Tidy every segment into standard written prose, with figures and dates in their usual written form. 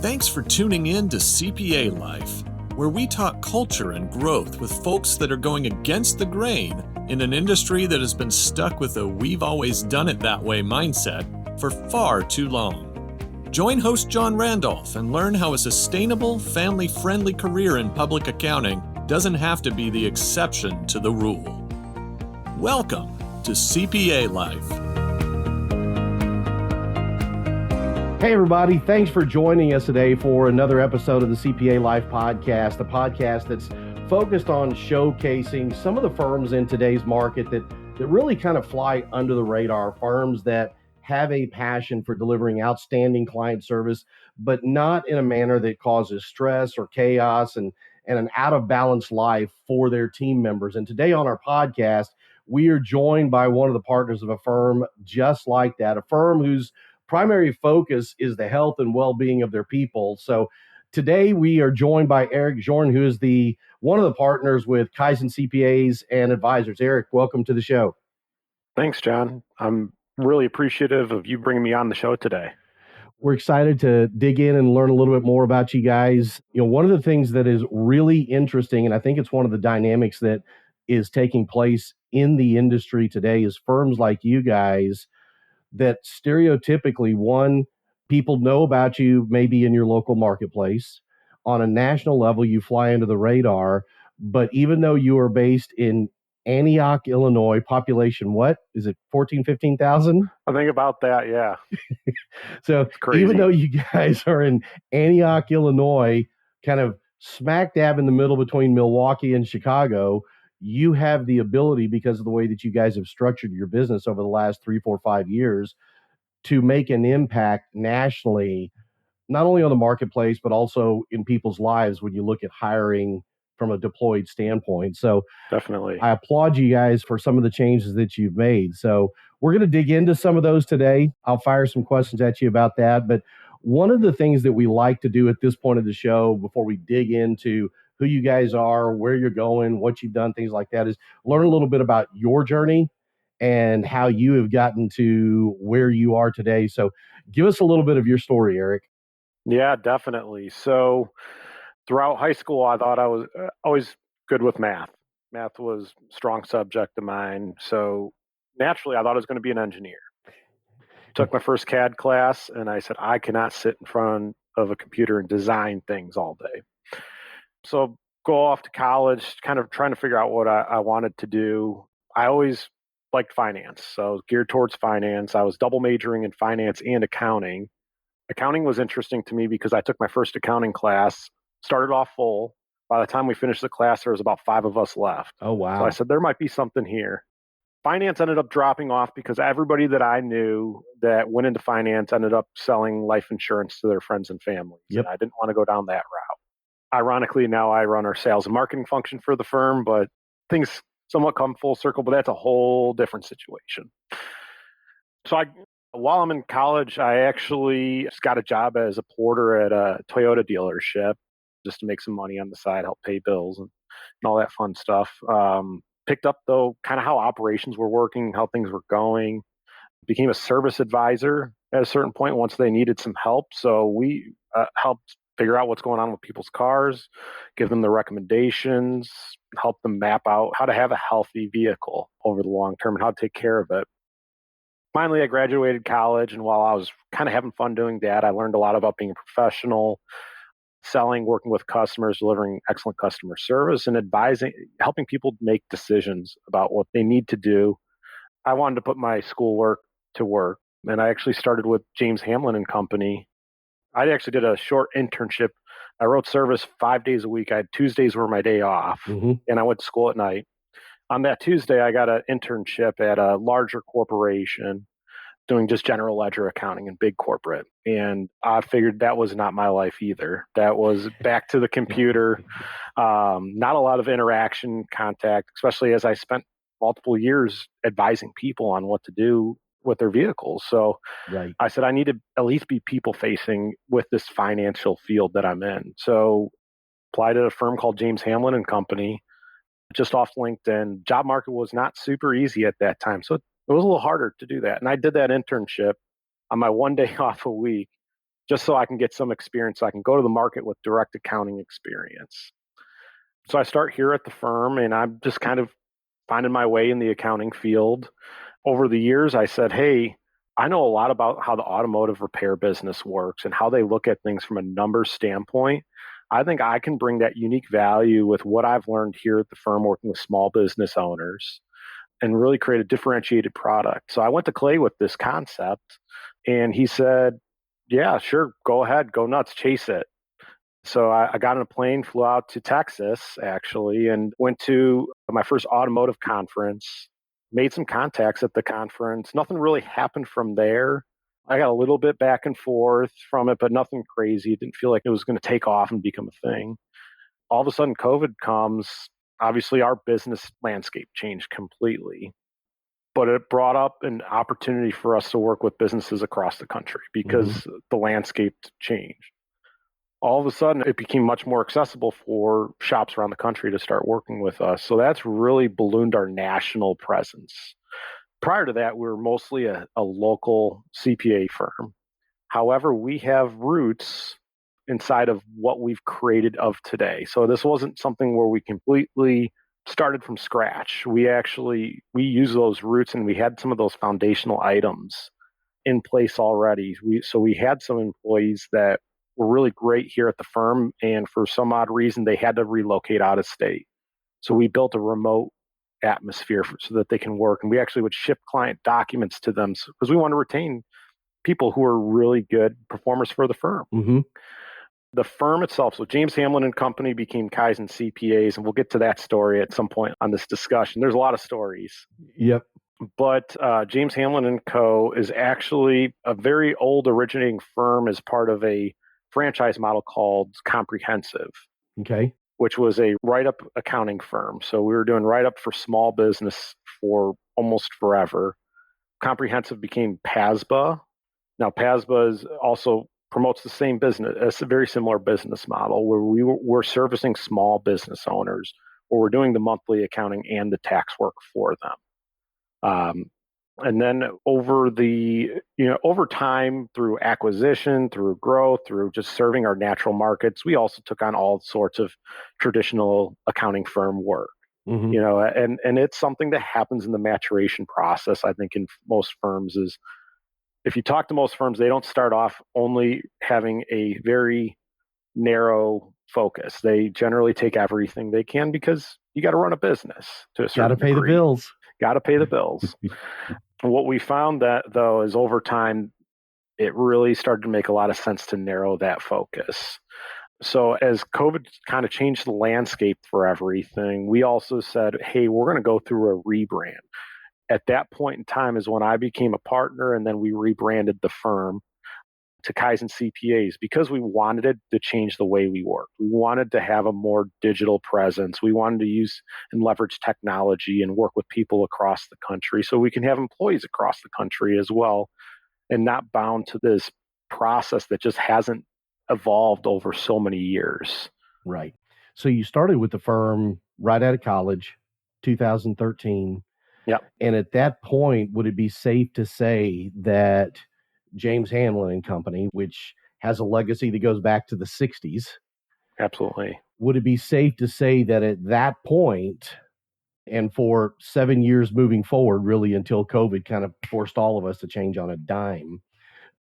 Thanks for tuning in to CPA Life, where we talk culture and growth with folks that are going against the grain in an industry that has been stuck with a "we've always done it that way" mindset for far too long. Join host John Randolph and learn how a sustainable, family-friendly career in public accounting doesn't have to be the exception to the rule. Welcome to CPA Life. Hey everybody, thanks for joining us today for another episode of the CPA Life podcast, a podcast that's focused on showcasing some of the firms in today's market that really kind of fly under the radar, firms that have a passion for delivering outstanding client service, but not in a manner that causes stress or chaos and an out of balance life for their team members. And today on our podcast, we are joined by one of the partners of a firm just like that, a firm whose primary focus is the health and well-being of their people. So today we are joined by Joern, who is one of the partners with Kaizen CPAs and Advisors. Eric, welcome to the show. Thanks, John. I'm really appreciative of you bringing me on the show today. We're excited to dig in and learn a little bit more about you guys. You know, one of the things that is really interesting, and I think it's one of the dynamics that is taking place in the industry today, is firms like you guys that stereotypically, one, people know about you maybe in your local marketplace. On a national level, you fly under the radar. But even though you are based in Antioch, Illinois, population, what is it, 14, 15,000? I think about that, yeah. So even though you guys are in Antioch, Illinois, kind of smack dab in the middle between Milwaukee and Chicago, you have the ability, because of the way that you guys have structured your business over the last 3, 4, 5 years, to make an impact nationally, not only on the marketplace, but also in people's lives when you look at hiring from a deployed standpoint. So definitely, I applaud you guys for some of the changes that you've made. So we're going to dig into some of those today. I'll fire some questions at you about that. But one of the things that we like to do at this point of the show, before we dig into who you guys are, where you're going, what you've done, things like that, is learn a little bit about your journey and how you have gotten to where you are today. So give us a little bit of your story, Eric. Yeah, definitely. So throughout high school, I thought I was always good with math. Math was a strong subject of mine. So naturally, I thought I was going to be an engineer. Took my first CAD class, and I said, I cannot sit in front of a computer and design things all day. So go off to college, kind of trying to figure out what I wanted to do. I always liked finance, so I was geared towards finance. I was double majoring in finance and accounting. Accounting was interesting to me because I took my first accounting class, started off full. By the time we finished the class, there was about 5 of us left. Oh, wow. So I said, there might be something here. Finance ended up dropping off because everybody that I knew that went into finance ended up selling life insurance to their friends and families. Yep. And I didn't want to go down that route. Ironically, now I run our sales and marketing function for the firm, but things somewhat come full circle, but that's a whole different situation. So while I'm in college, I actually just got a job as a porter at a Toyota dealership just to make some money on the side, help pay bills and all that fun stuff. Picked up, though, kind of how operations were working, how things were going. Became a service advisor at a certain point once they needed some help. So we helped figure out what's going on with people's cars, give them the recommendations, help them map out how to have a healthy vehicle over the long term and how to take care of it. Finally, I graduated college, and while I was kind of having fun doing that, I learned a lot about being a professional, selling, working with customers, delivering excellent customer service, and advising, helping people make decisions about what they need to do. I wanted to put my schoolwork to work, and I actually started with James Hamlin and Company. I actually did a short internship. I wrote service 5 days a week. I had Tuesdays were my day off, and I went to school at night. On that Tuesday, I got an internship at a larger corporation doing just general ledger accounting in big corporate. And I figured that was not my life either. That was back to the computer, not a lot of interaction, contact, especially as I spent multiple years advising people on what to do with their vehicles. So right. I said, I need to at least be people facing with this financial field that I'm in. So applied at a firm called James Hamlin and Company, just off LinkedIn. Job market was not super easy at that time. So it was a little harder to do that. And I did that internship on my one day off a week, just so I can get some experience. So I can go to the market with direct accounting experience. So I start here at the firm, and I'm just kind of finding my way in the accounting field. Over the years, I said, hey, I know a lot about how the automotive repair business works and how they look at things from a numbers standpoint. I think I can bring that unique value with what I've learned here at the firm working with small business owners and really create a differentiated product. So I went to Clay with this concept, and he said, yeah, sure, go ahead, go nuts, chase it. So I got on a plane, flew out to Texas, actually, and went to my first automotive conference, made some contacts at the conference. Nothing really happened from there. I got a little bit back and forth from it, but nothing crazy. It didn't feel like it was going to take off and become a thing. All of a sudden, COVID comes. Obviously, our business landscape changed completely, but it brought up an opportunity for us to work with businesses across the country because the landscape changed. All of a sudden, it became much more accessible for shops around the country to start working with us. So that's really ballooned our national presence. Prior to that, we were mostly a local CPA firm. However, we have roots inside of what we've created of today. So this wasn't something where we completely started from scratch. We use those roots, and we had some of those foundational items in place already. So we had some employees that were really great here at the firm, and for some odd reason, they had to relocate out of state. So we built a remote atmosphere so that they can work, and we actually would ship client documents to them because we want to retain people who are really good performers for the firm. The firm itself, so James Hamlin and Company became Kaizen CPAs, and we'll get to that story at some point on this discussion. There's a lot of stories. Yep. But James Hamlin and Co. is actually a very old originating firm as part of a franchise model called Comprehensive, which was a write-up accounting firm. So we were doing write-up for small business for almost forever. Comprehensive became PASBA. Now, PASBA is also promotes the same business. It's a very similar business model where we're servicing small business owners, where we're doing the monthly accounting and the tax work for them. And then over time, through acquisition, through growth, through just serving our natural markets, we also took on all sorts of traditional accounting firm work. And it's something that happens in the maturation process. I think in most firms is, if you talk to most firms, they don't start off only having a very narrow focus. They generally take everything they can because you got to run a business to a certain degree. Got to pay the bills. Got to pay the bills. What we found though is over time, it really started to make a lot of sense to narrow that focus. So as COVID kind of changed the landscape for everything, we also said, hey, we're going to go through a rebrand. At that point in time is when I became a partner, and then we rebranded the firm to Kaizen CPAs because we wanted to change the way we work. We wanted to have a more digital presence. We wanted to use and leverage technology and work with people across the country so we can have employees across the country as well, and not bound to this process that just hasn't evolved over so many years. Right. So you started with the firm right out of college, 2013. Yep. And at that point, would it be safe to say that James Hamlin and Company, which has a legacy that goes back to the 60s. Absolutely. Would it be safe to say that at that point, and for 7 years moving forward, really until COVID kind of forced all of us to change on a dime,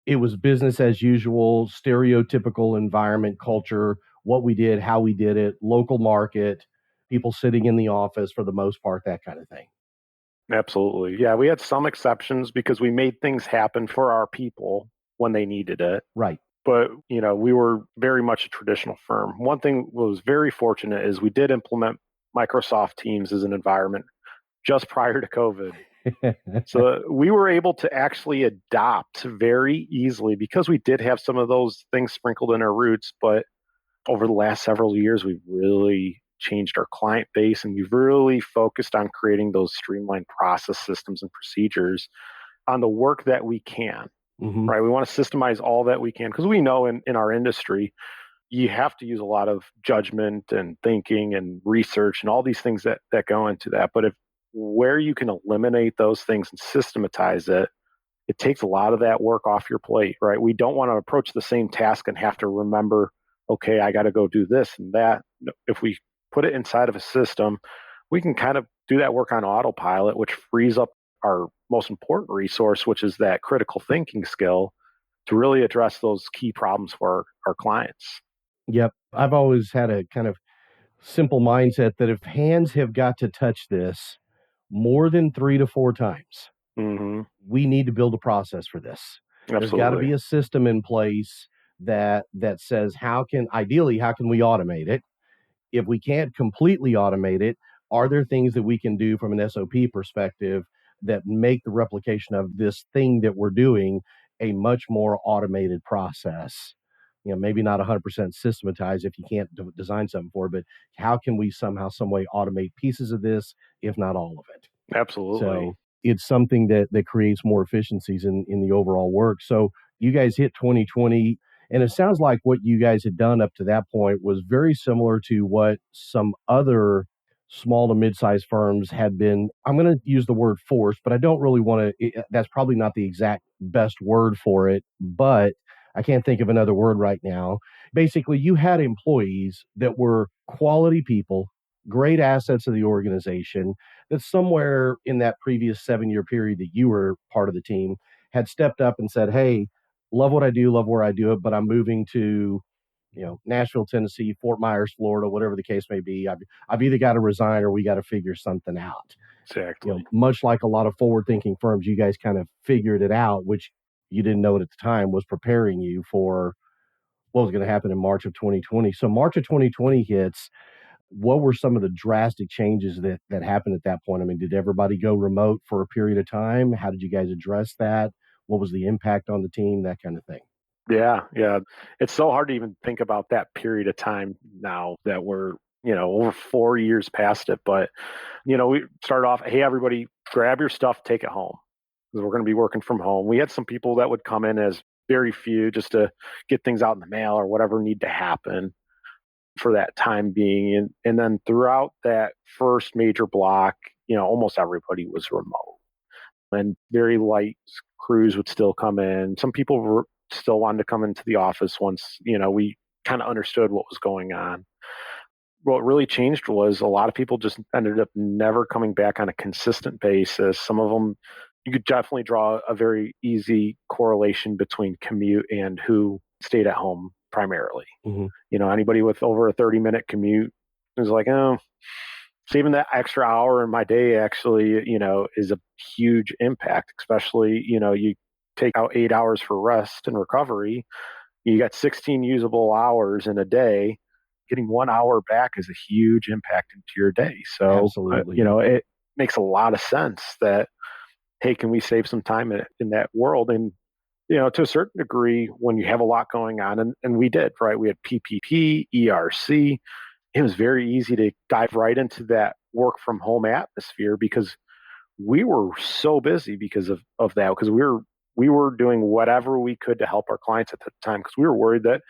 it was business as usual, stereotypical environment, culture, what we did, how we did it, local market, people sitting in the office for the most part, that kind of thing? Absolutely. Yeah, we had some exceptions because we made things happen for our people when they needed it. Right. But, we were very much a traditional firm. One thing was very fortunate is we did implement Microsoft Teams as an environment just prior to COVID. So we were able to actually adopt very easily because we did have some of those things sprinkled in our roots. But over the last several years, we've really changed our client base, and we've really focused on creating those streamlined process systems and procedures on the work that we can, right? We want to systemize all that we can because we know in our industry, you have to use a lot of judgment and thinking and research and all these things that go into that. But where you can eliminate those things and systematize it, it takes a lot of that work off your plate, right? We don't want to approach the same task and have to remember, okay, I got to go do this and that. If we put it inside of a system, we can kind of do that work on autopilot, which frees up our most important resource, which is that critical thinking skill to really address those key problems for our clients. Yep. I've always had a kind of simple mindset that if hands have got to touch this more than 3 to 4 times, Mm-hmm. we need to build a process for this. There's got to Absolutely. be a system in place that says how can we automate it? If we can't completely automate it, are there things that we can do from an SOP perspective that make the replication of this thing that we're doing a much more automated process? Maybe not 100% systematized if you can't design something for it, but how can we somehow, some way automate pieces of this, if not all of it? Absolutely. So it's something that creates more efficiencies in the overall work. So you guys hit 2020, and it sounds like what you guys had done up to that point was very similar to what some other small to mid-sized firms had been. I'm going to use the word forced, but I don't really want to. That's probably not the exact best word for it, but I can't think of another word right now. Basically, you had employees that were quality people, great assets of the organization, that somewhere in that previous 7 year period that you were part of the team had stepped up and said, hey, love what I do, love where I do it, but I'm moving to, Nashville, Tennessee, Fort Myers, Florida, whatever the case may be. I've either got to resign or we got to figure something out. Exactly. Much like a lot of forward thinking firms, you guys kind of figured it out, which you didn't know it at the time was preparing you for what was going to happen in March of 2020. So March of 2020 hits. What were some of the drastic changes that happened at that point? I mean, did everybody go remote for a period of time? How did you guys address that? What was the impact on the team? That kind of thing. Yeah, yeah. It's so hard to even think about that period of time now that we're, over 4 years past it. But, we started off, hey, everybody, grab your stuff, take it home because we're going to be working from home. We had some people that would come in as very few just to get things out in the mail or whatever need to happen for that time being. And then throughout that first major block, almost everybody was remote and very light crews would still come in. Some people still wanted to come into the office once, we kind of understood what was going on. What really changed was a lot of people just ended up never coming back on a consistent basis. Some of them, you could definitely draw a very easy correlation between commute and who stayed at home primarily. Mm-hmm. Anybody with over a 30-minute commute is like, oh, saving that extra hour in my day actually, is a huge impact, especially, you take out 8 hours for rest and recovery. You got 16 usable hours in a day. Getting 1 hour back is a huge impact into your day. So, Absolutely. It makes a lot of sense that, hey, can we save some time in that world? And, to a certain degree, when you have a lot going on, and we did, right? We had PPP, ERC. It was very easy to dive right into that work from home atmosphere because we were so busy because of that, because we were doing whatever we could to help our clients at the time because we were worried that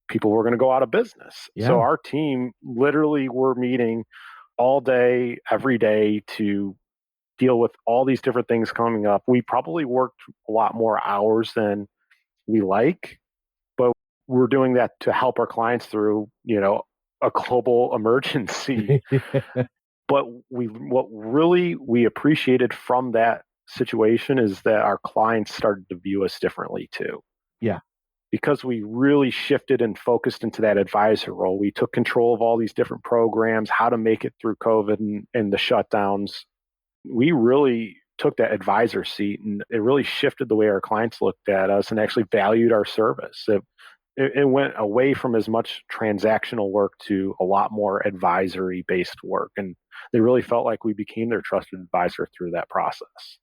people were going to go out of business. Yeah. So our team literally were meeting all day, every day to deal with all these different things coming up. We probably worked a lot more hours than we like, but we're doing that to help our clients through, a global emergency. But what really we appreciated from that situation is that our clients started to view us differently too. Yeah. Because we really shifted and focused into that advisor role. We took control of all these different programs, how to make it through COVID and the shutdowns. We really took that advisor seat, and it really shifted the way our clients looked at us and actually valued our service. It went away from as much transactional work to a lot more advisory based work. And they really felt like we became their trusted advisor through that process.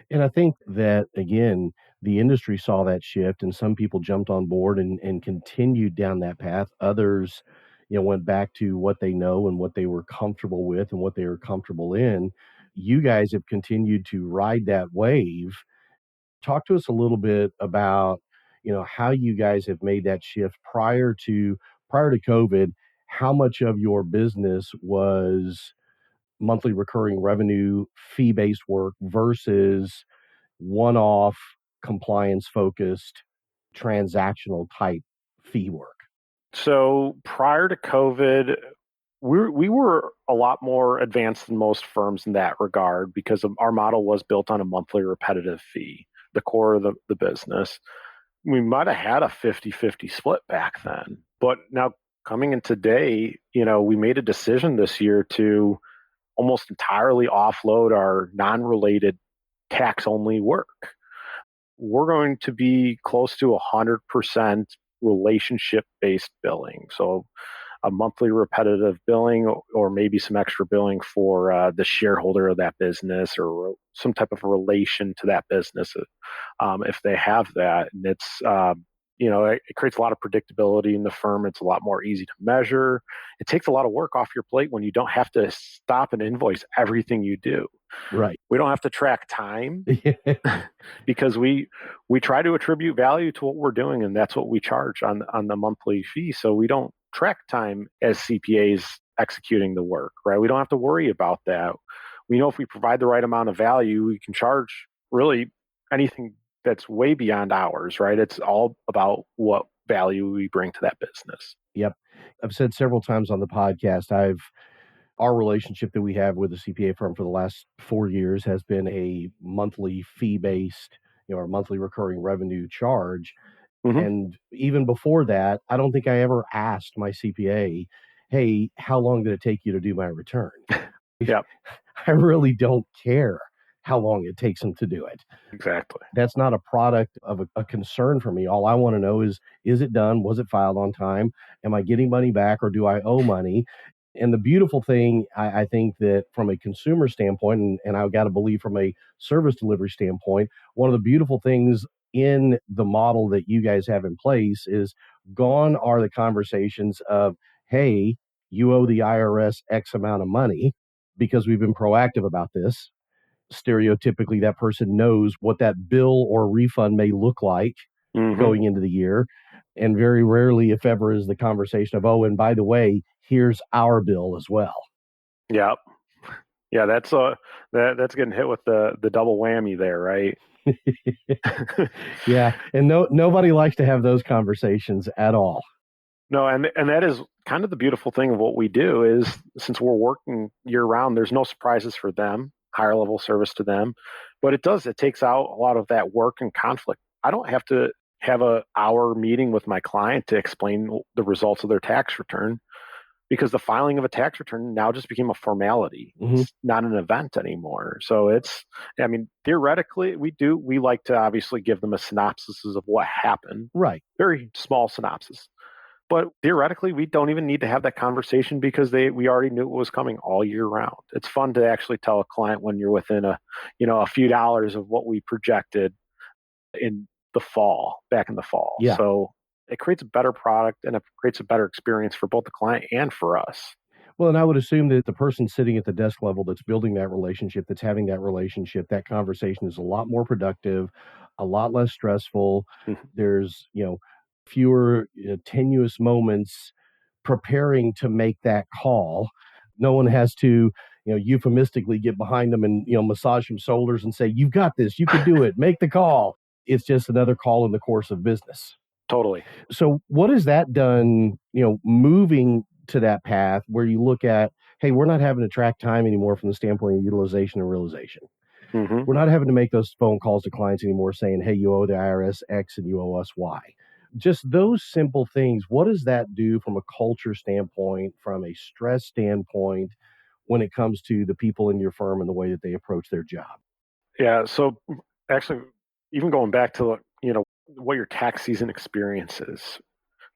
And I think that, again, the industry saw that shift and some people jumped on board and continued down that path. Others, went back to what they know and what they were comfortable with and what they were comfortable in. You guys have continued to ride that wave. Talk to us a little bit about, how you guys have made that shift prior to COVID. How much of your business was monthly recurring revenue, fee-based work versus one-off compliance focused, transactional type fee work? So prior to COVID, we were a lot more advanced than most firms in that regard because our model was built on a monthly repetitive fee, the core of the business. We might have had a 50-50 split back then. But now coming in today, we made a decision this year to almost entirely offload our non-related tax-only work. We're going to be close to 100% relationship-based billing. So a monthly repetitive billing or maybe some extra billing for the shareholder of that business or some type of relation to that business if they have that. And it's, it creates a lot of predictability in the firm. It's a lot more easy to measure. It takes a lot of work off your plate when you don't have to stop and invoice everything you do. Right. We don't have to track time because we try to attribute value to what we're doing, and that's what we charge on the monthly fee. So we don't track time as CPAs executing the work, right? We don't have to worry about that. We know if we provide the right amount of value, we can charge really anything that's way beyond hours, right? It's all about what value we bring to that business. Yep. I've said several times on the podcast, our relationship that we have with the CPA firm for the last 4 years has been a monthly fee-based, or monthly recurring revenue charge. Mm-hmm. And even before that, I don't think I ever asked my CPA, hey, how long did it take you to do my return? Yep. I really don't care how long it takes them to do it. Exactly. That's not a product of a concern for me. All I want to know is it done? Was it filed on time? Am I getting money back or do I owe money? And the beautiful thing, I think that from a consumer standpoint, and I've got to believe from a service delivery standpoint, one of the beautiful things in the model that you guys have in place is gone are the conversations of, hey, you owe the IRS X amount of money because we've been proactive about this. Stereotypically, that person knows what that bill or refund may look like going into the year. And very rarely, if ever, is the conversation of, oh, and by the way, here's our bill as well. Yep. Yeah, that's getting hit with the double whammy there, right? Yeah, and nobody likes to have those conversations at all. No, and that is kind of the beautiful thing of what we do is since we're working year round, there's no surprises for them, higher level service to them, but it takes out a lot of that work and conflict. I don't have to have an hour meeting with my client to explain the results of their tax return because the filing of a tax return now just became a formality. Mm-hmm. It's not an event anymore. So theoretically we like to obviously give them a synopsis of what happened. Right. Very small synopsis. But theoretically, we don't even need to have that conversation because we already knew it was coming all year round. It's fun to actually tell a client when you're within a few dollars of what we projected back in the fall. Yeah. So it creates a better product and it creates a better experience for both the client and for us. Well, and I would assume that the person sitting at the desk level that's building that relationship, that's having that relationship, that conversation is a lot more productive, a lot less stressful. Mm-hmm. There's, fewer tenuous moments preparing to make that call. No one has to, euphemistically get behind them and, massage some shoulders and say, you've got this, you can do it, make the call. It's just another call in the course of business. Totally. So what has that done, moving to that path where you look at, hey, we're not having to track time anymore from the standpoint of utilization and realization. Mm-hmm. We're not having to make those phone calls to clients anymore saying, hey, you owe the IRS X and you owe us Y. Just those simple things. What does that do from a culture standpoint, from a stress standpoint, when it comes to the people in your firm and the way that they approach their job? Yeah. So actually, even going back to, what your tax season experience is,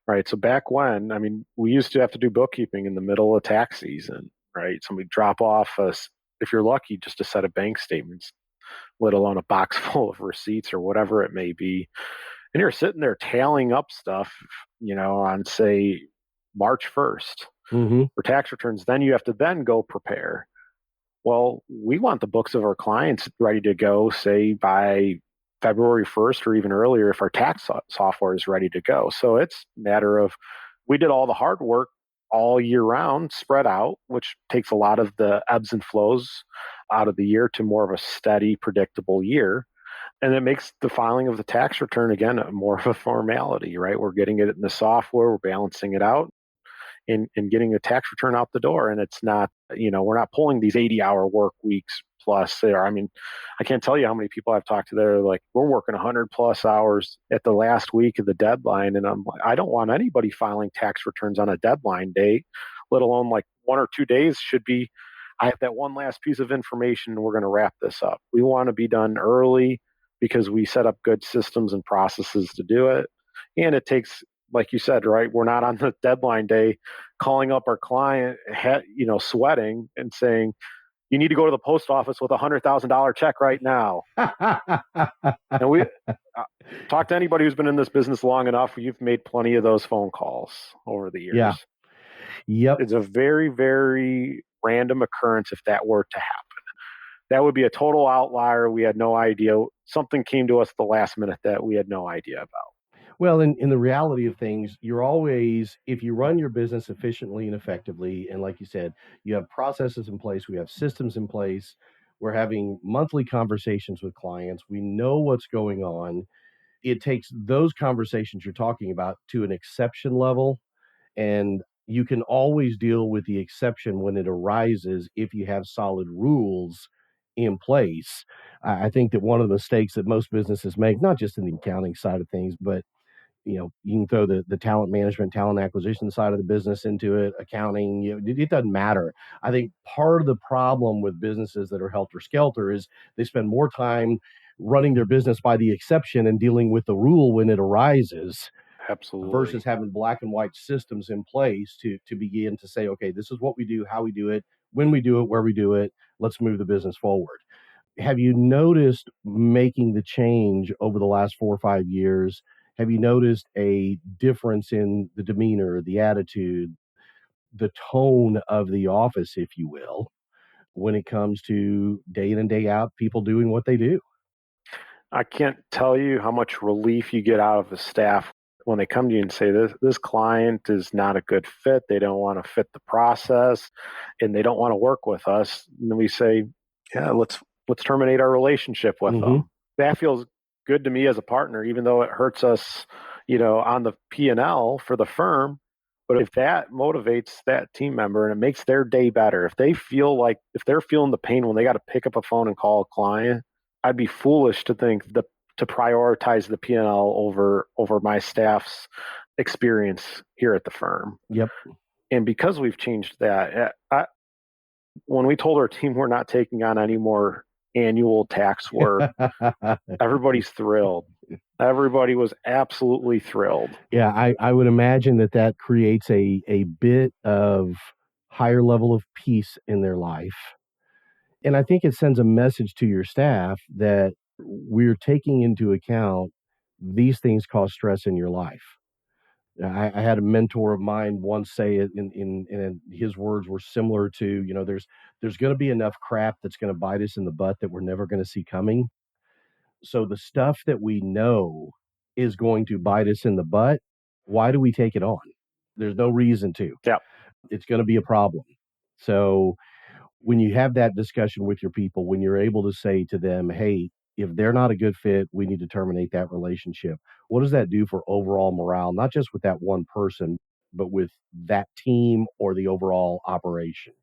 right? So back when, we used to have to do bookkeeping in the middle of tax season, right? Somebody drop off if you're lucky, just a set of bank statements, let alone a box full of receipts or whatever it may be. And you're sitting there tallying up stuff, on say March 1st for tax returns. Then you have to then go prepare. Well, we want the books of our clients ready to go, say by February 1st or even earlier if our tax software is ready to go. So it's a matter of we did all the hard work all year round, spread out, which takes a lot of the ebbs and flows out of the year to more of a steady, predictable year. And it makes the filing of the tax return, again, more of a formality, right? We're getting it in the software, we're balancing it out, and getting the tax return out the door. And it's not, we're not pulling these 80-hour work weeks plus there. I mean, I can't tell you how many people I've talked to that are like, we're working 100 plus hours at the last week of the deadline. And I'm like, I don't want anybody filing tax returns on a deadline date, let alone like 1 or 2 days should be, I have that one last piece of information, we're going to wrap this up. We want to be done early because we set up good systems and processes to do it. And it takes, like you said, right, we're not on the deadline day calling up our client, sweating and saying, you need to go to the post office with $100,000 check right now. And we talk to anybody who's been in this business long enough. You've made plenty of those phone calls over the years. Yeah. Yep. It's a very, very random occurrence if that were to happen. That would be a total outlier. We had no idea. Something came to us at the last minute that we had no idea about. Well, in the reality of things, you're always, if you run your business efficiently and effectively, and like you said, you have processes in place, we have systems in place, we're having monthly conversations with clients, we know what's going on. It takes those conversations you're talking about to an exception level, and you can always deal with the exception when it arises if you have solid rules in place. I think that one of the mistakes that most businesses make, not just in the accounting side of things, but you can throw the talent management, talent acquisition side of the business into it, accounting, it doesn't matter. I think part of the problem with businesses that are helter-skelter is they spend more time running their business by the exception and dealing with the rule when it arises. Absolutely. Versus having black and white systems in place to begin to say, okay, this is what we do, how we do it, when we do it, where we do it, let's move the business forward. Have you noticed, making the change over the last 4 or 5 years, have you noticed a difference in the demeanor, the attitude, the tone of the office, if you will, when it comes to day in and day out people doing what they do? I can't tell you how much relief you get out of the staff when they come to you and say, this client is not a good fit. They don't want to fit the process and they don't want to work with us. And then we say, yeah, let's terminate our relationship with them. That feels good to me as a partner, even though it hurts us, on the P&L for the firm. But if that motivates that team member and it makes their day better, if they're feeling the pain when they got to pick up a phone and call a client, I'd be foolish to think to prioritize the P&L over my staff's experience here at the firm. Yep. And because we've changed that, when we told our team we're not taking on any more annual tax work, everybody's thrilled. Everybody was absolutely thrilled. Yeah, I would imagine that creates a bit of higher level of peace in their life. And I think it sends a message to your staff that we're taking into account these things cause stress in your life. I had a mentor of mine once say it in his words were similar to, there's going to be enough crap that's going to bite us in the butt that we're never going to see coming. So the stuff that we know is going to bite us in the butt, why do we take it on? There's no reason to. Yeah. It's going to be a problem. So when you have that discussion with your people, when you're able to say to them, hey, if they're not a good fit, we need to terminate that relationship. What does that do for overall morale, not just with that one person, but with that team or the overall operation?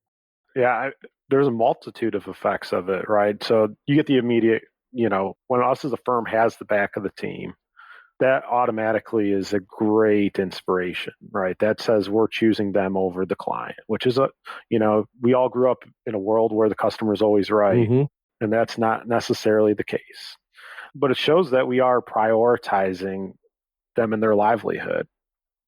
Yeah, there's a multitude of effects of it, right? So you get the immediate, when us as a firm has the back of the team, that automatically is a great inspiration, right? That says we're choosing them over the client, which is we all grew up in a world where the customer is always right. And that's not necessarily the case. But it shows that we are prioritizing them and their livelihood.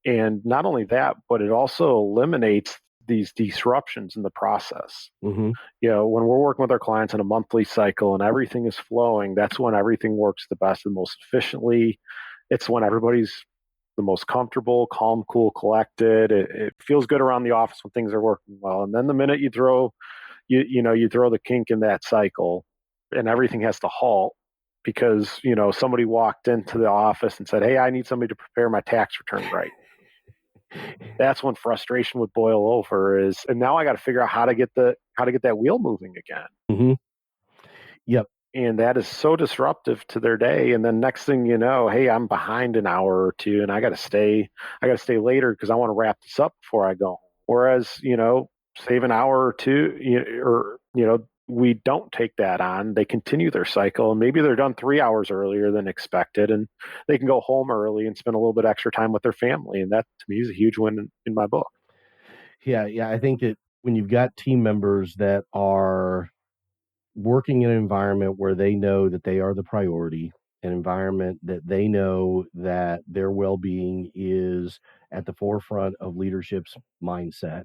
And not only that, but it also eliminates these disruptions in the process. When we're working with our clients in a monthly cycle and everything is flowing, that's when everything works the best and most efficiently. It's when everybody's the most comfortable, calm, cool, collected. It feels good around the office when things are working well. And then the minute you throw the kink in that cycle and everything has to halt because, somebody walked into the office and said, hey, I need somebody to prepare my tax return right. That's when frustration would boil over and now I got to figure out how to get that wheel moving again. Yep. And that is so disruptive to their day. And then next thing you know, hey, I'm behind an hour or two and I got to stay later because I want to wrap this up before I go. Whereas, save an hour or two, we don't take that on. They continue their cycle and maybe they're done 3 hours earlier than expected and they can go home early and spend a little bit extra time with their family. And that to me is a huge win in my book. Yeah. I think that when you've got team members that are working in an environment where they know that they are the priority, an environment that they know that their well-being is at the forefront of leadership's mindset,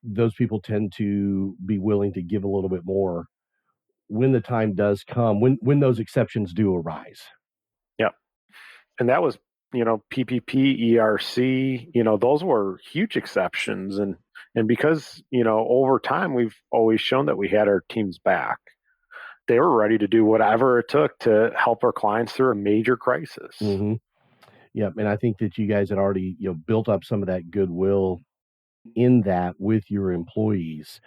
those people tend to be willing to give a little bit more when the time does come, when those exceptions do arise. Yeah. And that was, PPP, ERC, those were huge exceptions. And because, over time, we've always shown that we had our teams back. They were ready to do whatever it took to help our clients through a major crisis. Mm-hmm. Yeah. And I think that you guys had already, built up some of that goodwill in that with your employees.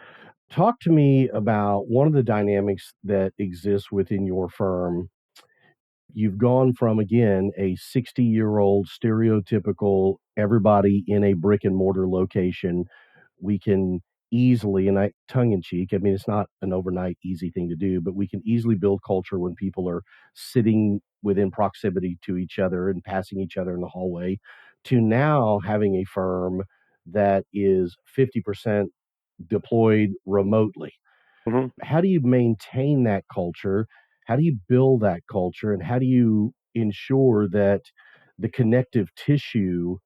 Talk to me about one of the dynamics that exists within your firm. You've gone from, again, a 60-year-old stereotypical everybody in a brick and mortar location. We can easily, and I tongue in cheek, I mean, it's not an overnight easy thing to do, but we can easily build culture when people are sitting within proximity to each other and passing each other in the hallway, to now having a firm that is 50% deployed remotely. Mm-hmm. How do you maintain that culture? How do you build that culture? And how do you ensure that the connective tissue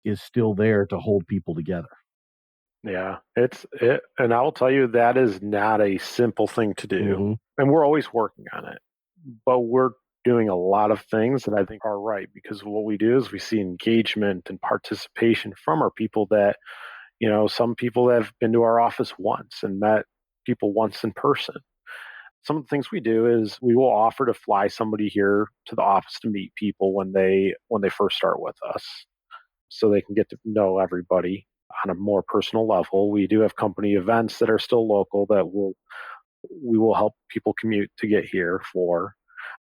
is still there to hold people together? Yeah, and I will tell you that is not a simple thing to do. Mm-hmm. And we're always working on it. But we're doing a lot of things that I think are right because what we do is we see engagement and participation from our people that, some people have been to our office once and met people once in person. Some of the things we do is we will offer to fly somebody here to the office to meet people when they first start with us so they can get to know everybody on a more personal level. We do have company events that are still local that we will help people commute to get here for,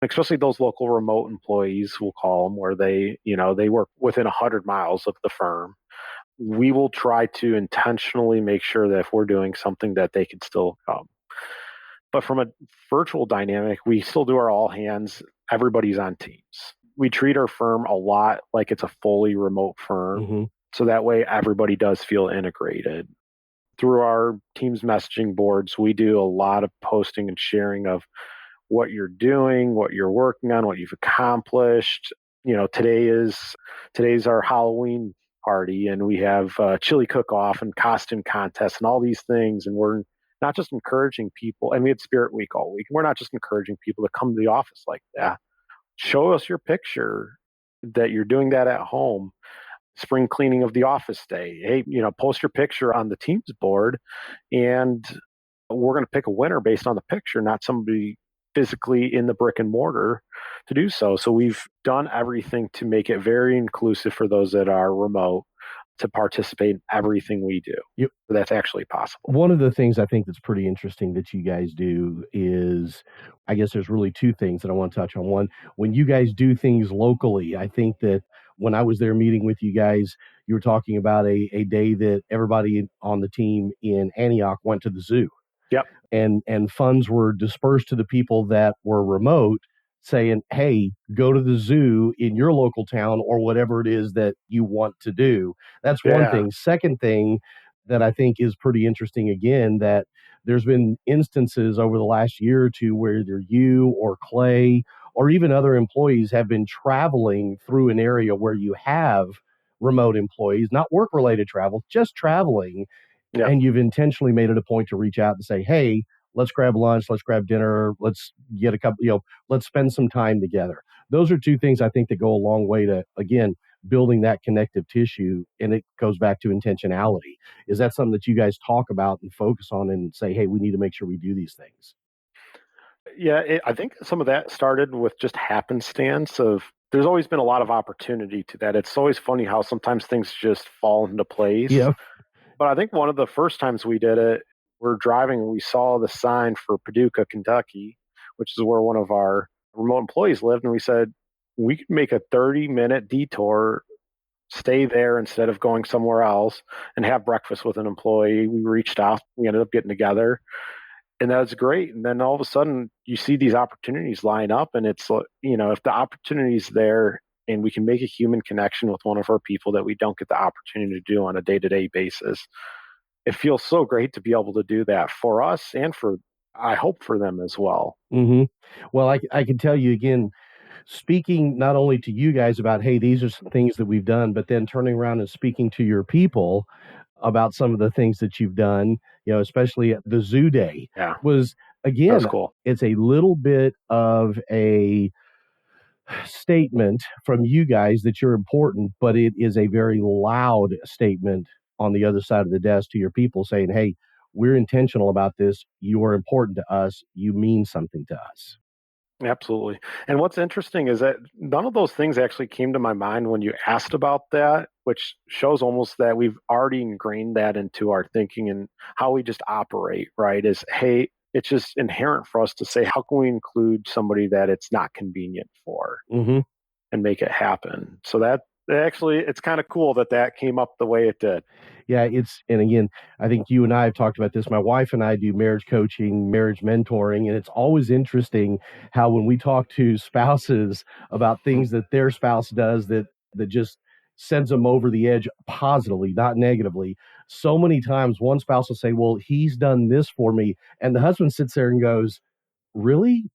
especially those local remote employees, we'll call them, where they work within 100 miles of the firm. We will try to intentionally make sure that if we're doing something that they can still come. But from a virtual dynamic, we still do our all hands. Everybody's on Teams. We treat our firm a lot like it's a fully remote firm. Mm-hmm. So that way everybody does feel integrated. Through our Teams messaging boards, we do a lot of posting and sharing of what you're doing, what you're working on, what you've accomplished. Today's our Halloween party and we have chili cook-off and costume contests and all these things. And we're not just encouraging people, and we had Spirit Week all week. We're not just encouraging people to come to the office like that. Show us your picture that you're doing that at home. Spring cleaning of the office day. Hey, post your picture on the Teams board and we're going to pick a winner based on the picture, not somebody physically in the brick and mortar to do so. So we've done everything to make it very inclusive for those that are remote to participate in everything we do. Yep. So that's actually possible. One of the things I think that's pretty interesting that you guys do is, I guess there's really two things that I want to touch on. One, when you guys do things locally, I think that when I was there meeting with you guys, you were talking about a day that everybody on the team in Antioch went to the zoo. Yep. And funds were dispersed to the people that were remote, saying, hey, go to the zoo in your local town or whatever it is that you want to do. That's one thing. Second thing that I think is pretty interesting, again, that there's been instances over the last year or two where either you or Clay or even other employees have been traveling through an area where you have remote employees, not work-related travel, just traveling. Yep. And you've intentionally made it a point to reach out and say, hey, let's grab lunch, let's grab dinner, let's get a couple, let's spend some time together. Those are two things I think that go a long way to, again, building that connective tissue. And it goes back to intentionality. Is that something that you guys talk about and focus on and say, hey, we need to make sure we do these things? Yeah, I think some of that started with just happenstance of there's always been a lot of opportunity to that. It's always funny how sometimes things just fall into place. Yeah. But I think one of the first times we did it, we're driving and we saw the sign for Paducah, Kentucky. which is where one of our remote employees lived. And we said, we could make a 30-minute detour, stay there instead of going somewhere else, and have breakfast with an employee. We reached out, we ended up getting together, and that was great. And then all of a sudden you see these opportunities line up, and it's, if the opportunity's there and we can make a human connection with one of our people that we don't get the opportunity to do on a day-to-day basis, it feels so great to be able to do that for us and for, I hope, for them as well. Mm-hmm. Well, I can tell you again, speaking not only to you guys about, hey, these are some things that we've done, but then turning around and speaking to your people about some of the things that you've done, especially at the zoo day Yeah, was, that was again, cool. it's a little bit of a statement from you guys that you're important, but it is a very loud statement on the other side of the desk to your people saying, hey, we're intentional about this. You are important to us. You mean something to us. Absolutely. And what's interesting is that none of those things actually came to my mind when you asked about that, which shows almost that we've already ingrained that into our thinking and how we just operate, right? Is, hey, it's just inherent for us to say, how can we include somebody that it's not convenient for Mm-hmm. and make it happen? So that actually, it's kind of cool that came up the way it did. Yeah, and again, I think you and I have talked about this. My wife and I do marriage coaching, marriage mentoring, and it's always interesting how when we talk to spouses about things that their spouse does that just sends them over the edge positively, not negatively. So many times one spouse will say, well, he's done this for me. And the husband sits there and goes, really?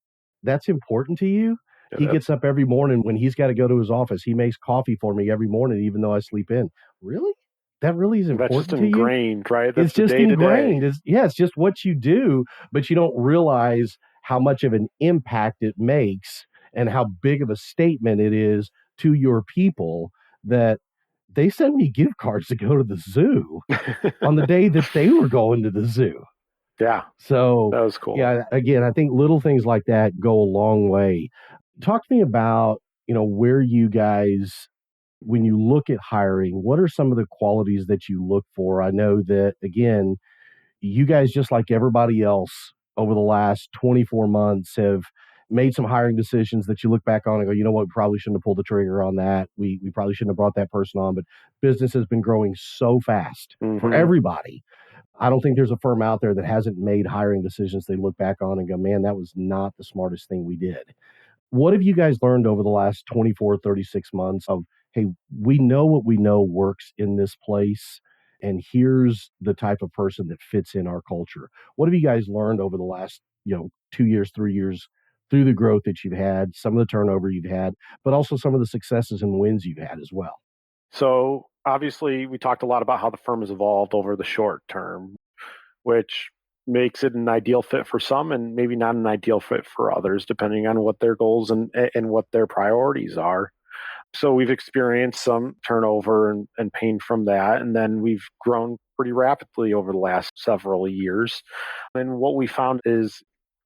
That's important to you? Yeah, He gets up every morning when he's got to go to his office. He makes coffee for me every morning, even though I sleep in. Really? That really is that's just important to you? ingrained, right? That's It's the just day to ingrained. day. It's just what you do, but you don't realize how much of an impact it makes and how big of a statement it is to your people that they send me gift cards to go to the zoo on the day that they were going to the zoo. Yeah, So, that was cool. yeah, again, I think little things like that go a long way. Talk to me about, where you guys, when you look at hiring, what are some of the qualities that you look for? I know that, again, you guys, just like everybody else over the last 24 months, have made some hiring decisions that you look back on and go, you know what, we probably shouldn't have pulled the trigger on that. We probably shouldn't have brought that person on, but business has been growing so fast for Hmm. everybody. I don't think there's a firm out there that hasn't made hiring decisions they look back on and go, man, that was not the smartest thing we did. What have you guys learned over the last 24, 36 months of, hey, we know what we know works in this place, and here's the type of person that fits in our culture? What have you guys learned over the last, 2 years, 3 years through the growth that you've had, some of the turnover you've had, but also some of the successes and wins you've had as well? So obviously, we talked a lot about how the firm has evolved over the short term, which makes it an ideal fit for some and maybe not an ideal fit for others, depending on what their goals and what their priorities are. So we've experienced some turnover and pain from that. And then we've grown pretty rapidly over the last several years. And what we found is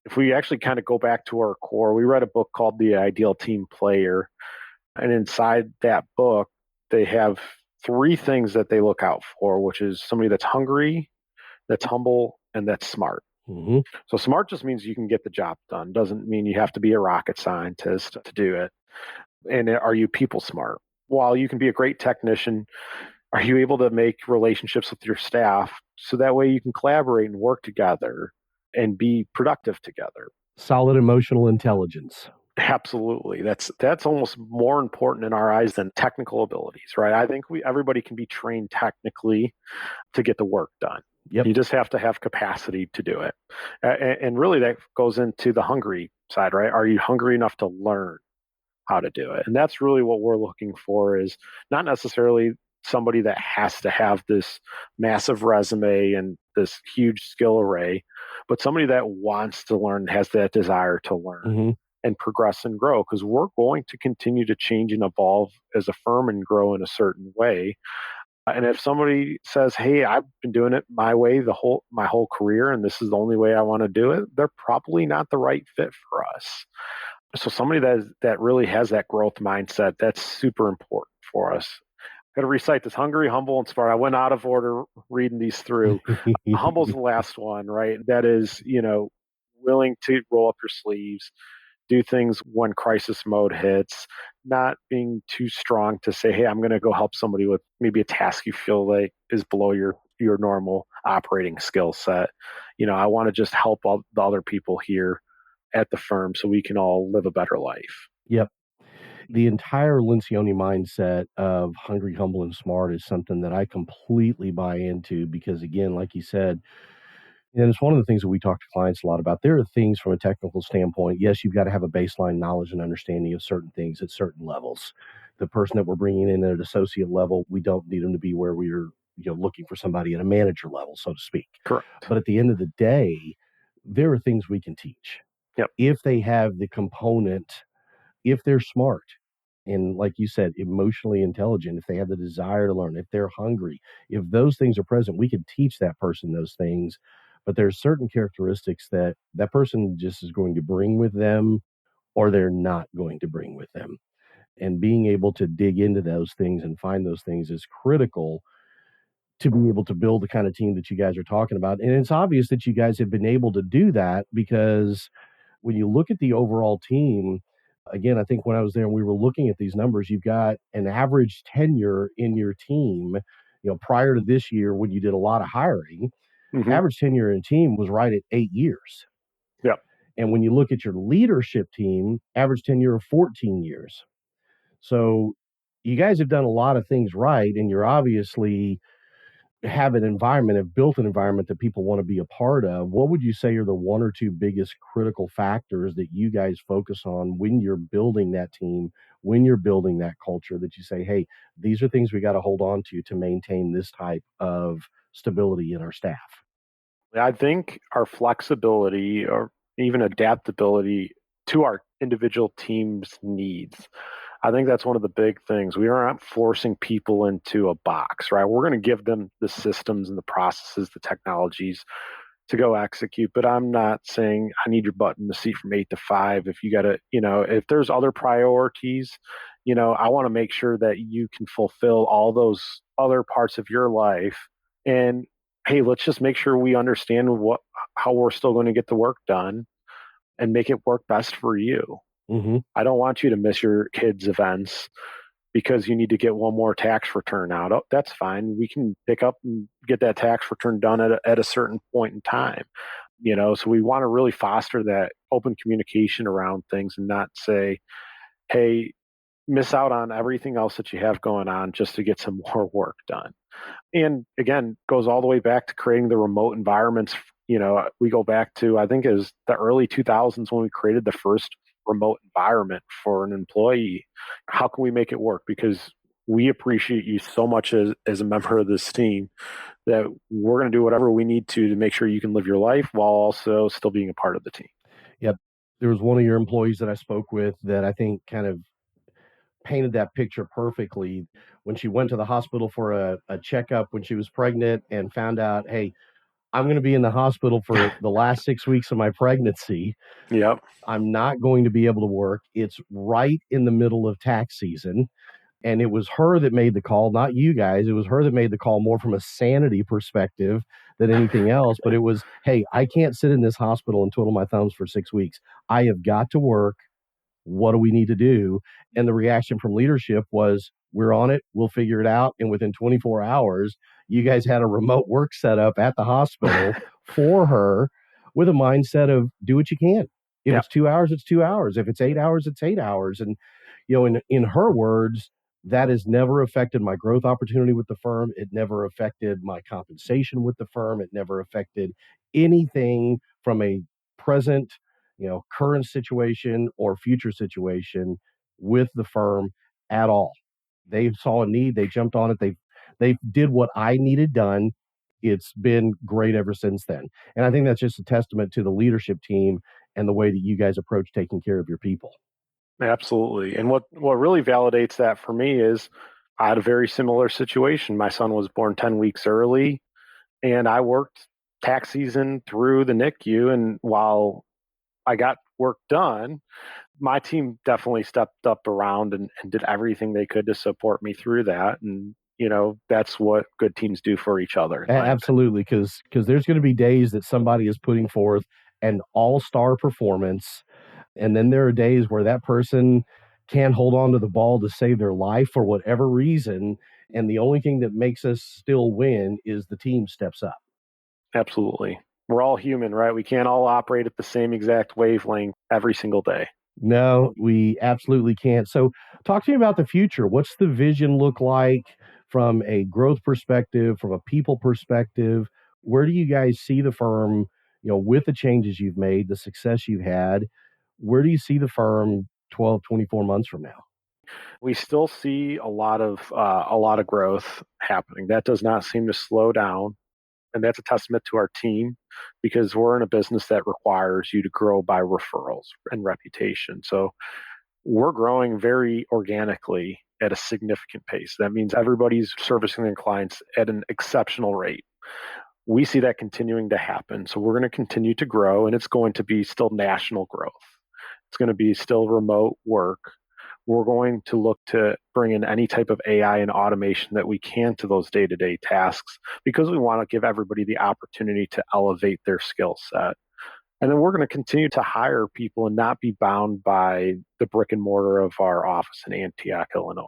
if we actually kind of go back to our core, we read a book called The Ideal Team Player. And inside that book, they have three things that they look out for, which is somebody that's hungry, that's humble, and that's smart. Mm-hmm. So smart just means you can get the job done. Doesn't mean you have to be a rocket scientist to do it. And are you people smart? While you can be a great technician, are you able to make relationships with your staff so that way you can collaborate and work together and be productive together? Solid emotional intelligence. Absolutely. That's almost more important in our eyes than technical abilities, right? I think everybody can be trained technically to get the work done. Yep. You just have to have capacity to do it. And really that goes into the hungry side, right? Are you hungry enough to learn how to do it? And that's really what we're looking for, is not necessarily somebody that has to have this massive resume and this huge skill array, but somebody that wants to learn, has that desire to learn. Mm-hmm. And progress and grow, because we're going to continue to change and evolve as a firm and grow in a certain way. And if somebody says, "Hey, I've been doing it my way my whole career, and this is the only way I want to do it," they're probably not the right fit for us. So somebody that really has that growth mindset, that's super important for us. Got to recite this: hungry, humble, and smart. I went out of order reading these through. Humble's the last one, right? That is, willing to roll up your sleeves, do things when crisis mode hits, not being too strong to say, hey, I'm going to go help somebody with maybe a task you feel like is below your normal operating skill set. I want to just help all the other people here at the firm so we can all live a better life. Yep. The entire Lencioni mindset of hungry, humble, and smart is something that I completely buy into because, again, like you said, and it's one of the things that we talk to clients a lot about. There are things from a technical standpoint. Yes, you've got to have a baseline knowledge and understanding of certain things at certain levels. The person that we're bringing in at an associate level, we don't need them to be where we're looking for somebody at a manager level, so to speak. Correct. But at the end of the day, there are things we can teach. Yep. If they have the component, if they're smart, and like you said, emotionally intelligent, if they have the desire to learn, if they're hungry, if those things are present, we can teach that person those things. But there's certain characteristics that that person just is going to bring with them or they're not going to bring with them. And being able to dig into those things and find those things is critical to be able to build the kind of team that you guys are talking about. And it's obvious that you guys have been able to do that because when you look at the overall team, again, I think when I was there and we were looking at these numbers, you've got an average tenure in your team, prior to this year when you did a lot of hiring, average tenure in a team was right at 8 years. Yep. And when you look at your leadership team, average tenure of 14 years. So you guys have done a lot of things right, and you're obviously have built an environment that people want to be a part of. What would you say are the one or two biggest critical factors that you guys focus on when you're building that team, when you're building that culture, that you say, hey, these are things we got to hold on to maintain this type of stability in our staff? I think our flexibility or even adaptability to our individual team's needs. I think that's one of the big things. We aren't forcing people into a box, right? We're going to give them the systems and the processes, the technologies to go execute. But I'm not saying I need your butt in the seat from 8 to 5. If you got to, if there's other priorities, I want to make sure that you can fulfill all those other parts of your life. And hey, let's just make sure we understand how we're still going to get the work done and make it work best for you. Mm-hmm. I don't want you to miss your kids' events because you need to get one more tax return out. Oh, that's fine. We can pick up and get that tax return done at a certain point in time. So we want to really foster that open communication around things and not say, hey, miss out on everything else that you have going on just to get some more work done. And again, goes all the way back to creating the remote environments. We go back to, I think it was the early 2000s when we created the first remote environment for an employee. How can we make it work? Because we appreciate you so much as a member of this team that we're going to do whatever we need to make sure you can live your life while also still being a part of the team. Yep. There was one of your employees that I spoke with that I think kind of painted that picture perfectly when she went to the hospital for a checkup when she was pregnant and found out, hey, I'm going to be in the hospital for the last 6 weeks of my pregnancy. Yep. I'm not going to be able to work. It's right in the middle of tax season. And it was her that made the call, not you guys. It was her that made the call more from a sanity perspective than anything else. But it was, hey, I can't sit in this hospital and twiddle my thumbs for 6 weeks. I have got to work. What do we need to do? And the reaction from leadership was, we're on it. We'll figure it out. And within 24 hours, you guys had a remote work set up at the hospital for her with a mindset of do what you can. If it's 2 hours, it's 2 hours. If it's 8 hours, it's 8 hours. And, in her words, that has never affected my growth opportunity with the firm. It never affected my compensation with the firm. It never affected anything from a present, current situation or future situation with the firm at all. They saw a need, they jumped on it, they did what I needed done. It's been great ever since then. And I think that's just a testament to the leadership team and the way that you guys approach taking care of your people. Absolutely. And what really validates that for me is I had a very similar situation. My son was born 10 weeks early, and I worked tax season through the NICU. And while I got work done, my team definitely stepped up around and did everything they could to support me through that. And, that's what good teams do for each other. Absolutely. Because there's going to be days that somebody is putting forth an all-star performance. And then there are days where that person can't hold on to the ball to save their life for whatever reason. And the only thing that makes us still win is the team steps up. Absolutely. We're all human, right? We can't all operate at the same exact wavelength every single day. No, we absolutely can't. So talk to me about the future. What's the vision look like from a growth perspective, from a people perspective? Where do you guys see the firm, with the changes you've made, the success you've had? Where do you see the firm 12, 24 months from now? We still see a lot of growth happening. That does not seem to slow down. And that's a testament to our team, because we're in a business that requires you to grow by referrals and reputation. So we're growing very organically at a significant pace. That means everybody's servicing their clients at an exceptional rate. We see that continuing to happen. So we're going to continue to grow, and it's going to be still national growth. It's going to be still remote work. We're going to look to bring in any type of AI and automation that we can to those day-to-day tasks, because we want to give everybody the opportunity to elevate their skill set. And then we're going to continue to hire people and not be bound by the brick and mortar of our office in Antioch, Illinois.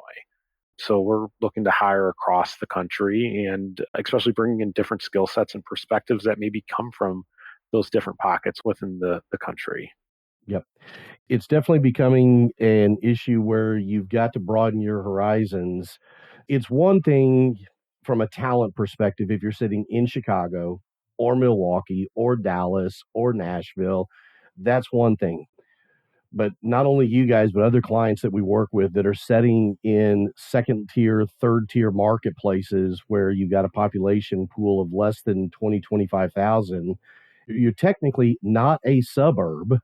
So we're looking to hire across the country, and especially bringing in different skill sets and perspectives that maybe come from those different pockets within the country. Yep. It's definitely becoming an issue where you've got to broaden your horizons. It's one thing from a talent perspective if you're sitting in Chicago or Milwaukee or Dallas or Nashville. That's one thing. But not only you guys, but other clients that we work with that are setting in second tier, third tier marketplaces where you've got a population pool of less than 20, 25,000. You're technically not a suburb.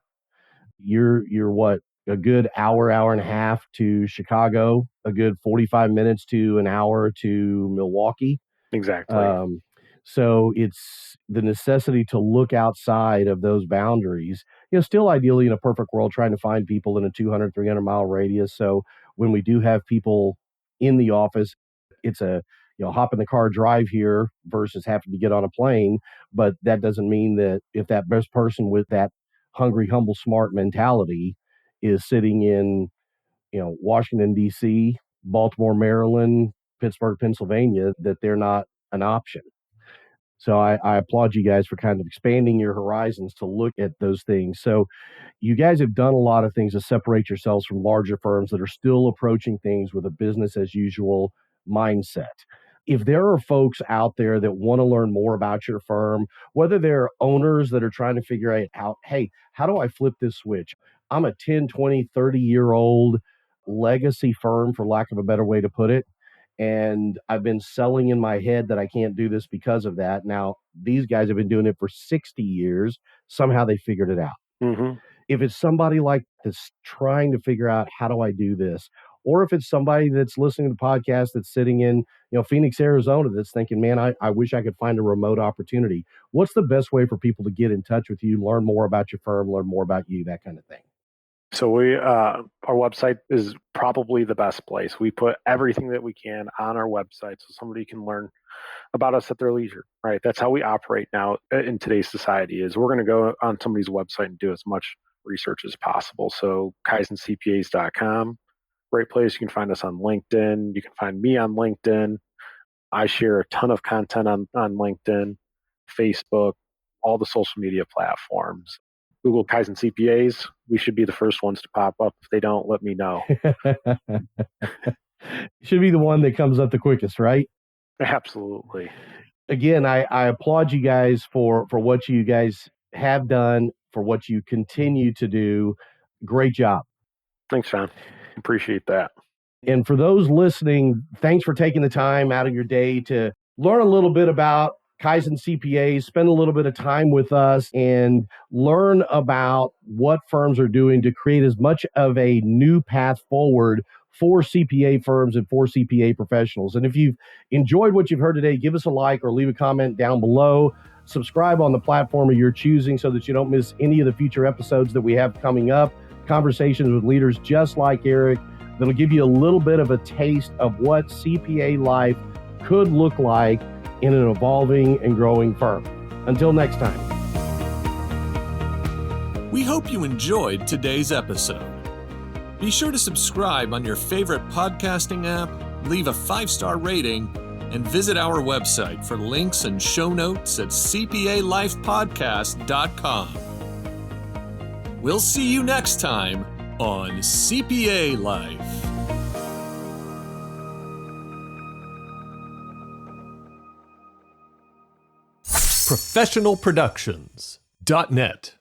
You're what, a good hour and a half to Chicago, a good 45 minutes to an hour to Milwaukee. Exactly. So it's the necessity to look outside of those boundaries, still ideally in a perfect world, trying to find people in a 200, 300-mile radius. So when we do have people in the office, it's a, hop in the car, drive here versus having to get on a plane. But that doesn't mean that if that best person with that hungry, humble, smart mentality is sitting in, Washington, D.C., Baltimore, Maryland, Pittsburgh, Pennsylvania, that they're not an option. So I applaud you guys for kind of expanding your horizons to look at those things. So you guys have done a lot of things to separate yourselves from larger firms that are still approaching things with a business as usual mindset. If there are folks out there that want to learn more about your firm, whether they're owners that are trying to figure out, hey, how do I flip this switch? I'm a 10, 20, 30-year-old legacy firm, for lack of a better way to put it. And I've been selling in my head that I can't do this because of that. Now, these guys have been doing it for 60 years. Somehow they figured it out. Mm-hmm. If it's somebody like this trying to figure out, how do I do this? Or if it's somebody that's listening to the podcast that's sitting in, Phoenix, Arizona, that's thinking, man, I wish I could find a remote opportunity. What's the best way for people to get in touch with you, learn more about your firm, learn more about you, that kind of thing? So our website is probably the best place. We put everything that we can on our website so somebody can learn about us at their leisure, right? That's how we operate now in today's society. Is we're going to go on somebody's website and do as much research as possible. So KaizenCPAs.com, great place. You can find us on LinkedIn. You can find me on LinkedIn. I share a ton of content on LinkedIn, Facebook, all the social media platforms. Google Kaizen CPAs. We should be the first ones to pop up. If they don't, let me know. Should be the one that comes up the quickest, right? Absolutely. Again, I applaud you guys for what you guys have done, for what you continue to do. Great job. Thanks, John. Appreciate that. And for those listening, thanks for taking the time out of your day to learn a little bit about Kaizen CPAs, spend a little bit of time with us and learn about what firms are doing to create as much of a new path forward for CPA firms and for CPA professionals. And if you've enjoyed what you've heard today, give us a like or leave a comment down below. Subscribe on the platform of your choosing so that you don't miss any of the future episodes that we have coming up. Conversations with leaders just like Eric that'll give you a little bit of a taste of what CPA life could look like in an evolving and growing firm. Until next time. We hope you enjoyed today's episode. Be sure to subscribe on your favorite podcasting app, leave a 5-star rating, and visit our website for links and show notes at CPALifepodcast.com. We'll see you next time on CPA Life. ProfessionalProductions.net